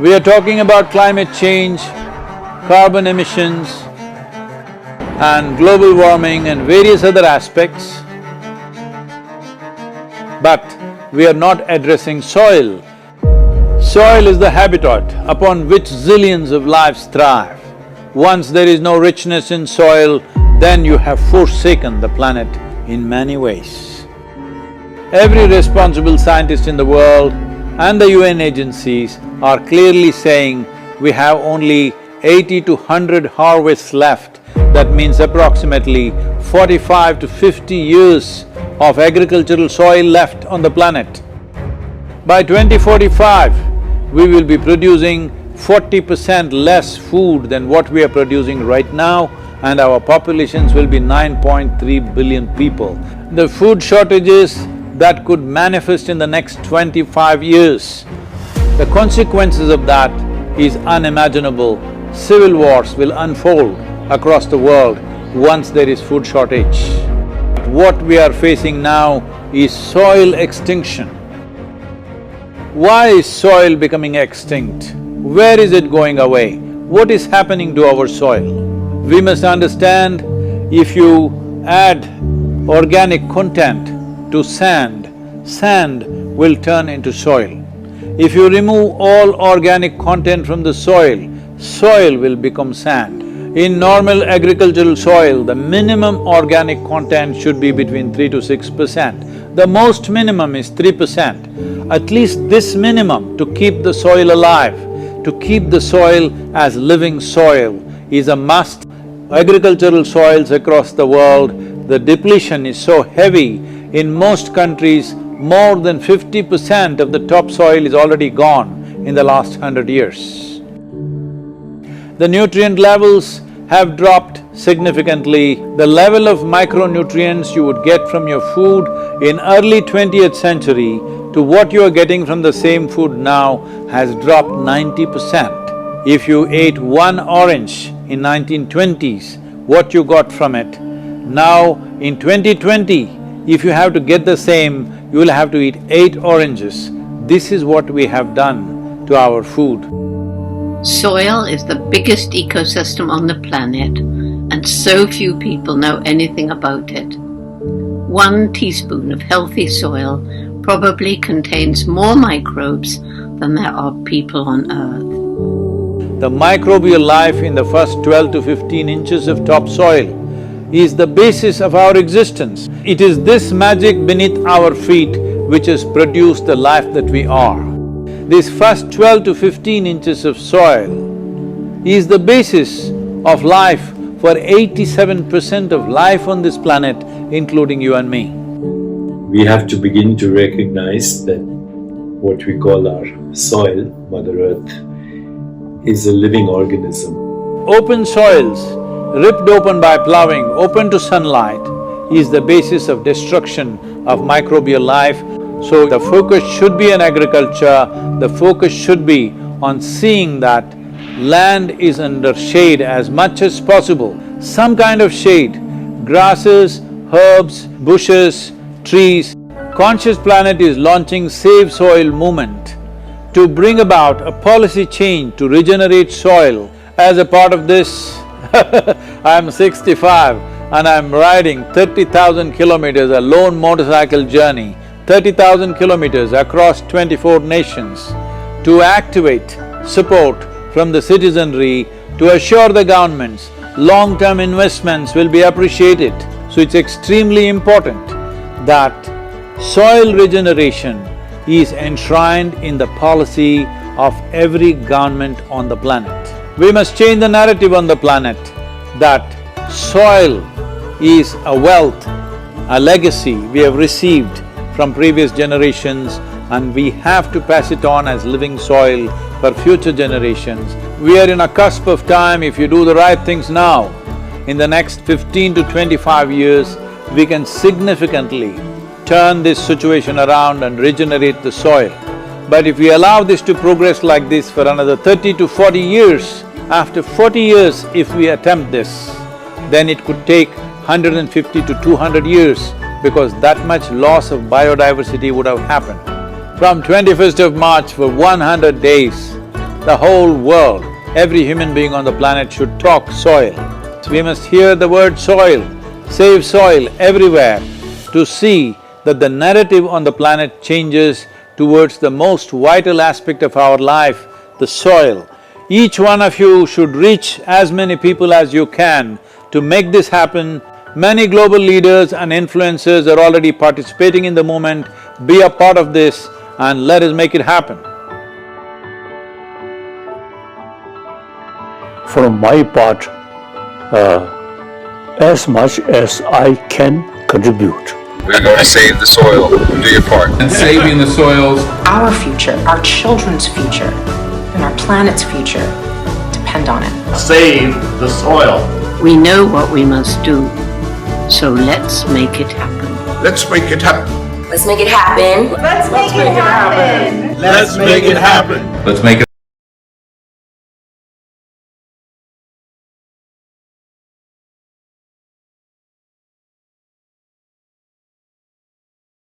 We are talking about climate change, carbon emissions and global warming and various other aspects, but we are not addressing soil. Soil is the habitat upon which zillions of lives thrive. Once there is no richness in soil, then you have forsaken the planet in many ways. Every responsible scientist in the world and the UN agencies are clearly saying we have only 80 to 100 harvests left. That means approximately 45 to 50 years of agricultural soil left on the planet. By 2045, we will be producing 40% less food than what we are producing right now, and our populations will be 9.3 billion people. The food shortages that could manifest in the next 25 years, the consequences of that is unimaginable. Civil wars will unfold across the world once there is food shortage. What we are facing now is soil extinction. Why is soil becoming extinct? Where is it going away? What is happening to our soil? We must understand, if you add organic content to sand, sand will turn into soil. If you remove all organic content from the soil, soil will become sand. In normal agricultural soil, the minimum organic content should be between 3 to 6%. The most minimum is 3%. At least this minimum to keep the soil alive, to keep the soil as living soil is a must. Agricultural soils across the world, the depletion is so heavy, in most countries, more than 50% of the topsoil is already gone in the last 100 years. The nutrient levels have dropped significantly. The level of micronutrients you would get from your food in early 20th century to what you are getting from the same food now has dropped 90%. If you ate one orange in 1920s, what you got from it, now in 2020, if you have to get the same, you will have to eat 8 oranges. This is what we have done to our food. Soil is the biggest ecosystem on the planet, and so few people know anything about it. 1 teaspoon of healthy soil probably contains more microbes than there are people on Earth. The microbial life in the first 12 to 15 inches of topsoil is the basis of our existence. It is this magic beneath our feet which has produced the life that we are. This first 12 to 15 inches of soil is the basis of life for 87% of life on this planet, including you and me. We have to begin to recognize that what we call our soil, Mother Earth, is a living organism. Open soils, ripped open by plowing, open to sunlight, is the basis of destruction of microbial life. So the focus should be on agriculture, the focus should be on seeing that land is under shade as much as possible, some kind of shade, grasses, herbs, bushes, trees. Conscious Planet is launching Save Soil movement to bring about a policy change to regenerate soil. As a part of this, I'm 65 and I'm riding 30,000 kilometers, a lone motorcycle journey, 30,000 kilometers across 24 nations to activate support from the citizenry to assure the governments long-term investments will be appreciated. So it's extremely important that soil regeneration is enshrined in the policy of every government on the planet. We must change the narrative on the planet that soil is a wealth, a legacy we have received from previous generations, and we have to pass it on as living soil for future generations. We are in a cusp of time. If you do the right things now, in the next 15 to 25 years, we can significantly turn this situation around and regenerate the soil. But if we allow this to progress like this for another 30 to 40 years, after 40 years if we attempt this, then it could take 150 to 200 years because that much loss of biodiversity would have happened. From 21st of March for 100 days, the whole world, every human being on the planet should talk soil. We must hear the word soil, save soil everywhere to see that the narrative on the planet changes towards the most vital aspect of our life, the soil. Each one of you should reach as many people as you can to make this happen. Many global leaders and influencers are already participating in the movement. Be a part of this and let us make it happen. From my part, as much as I can contribute. We're going to save the soil. Do your part. And saving the soils. Our future, our children's future, and our planet's future depend on it. Save the soil. We know what we must do, so let's make it happen. Let's make it happen. Let's make it happen. Let's make it happen. Let's make it happen. Let's make it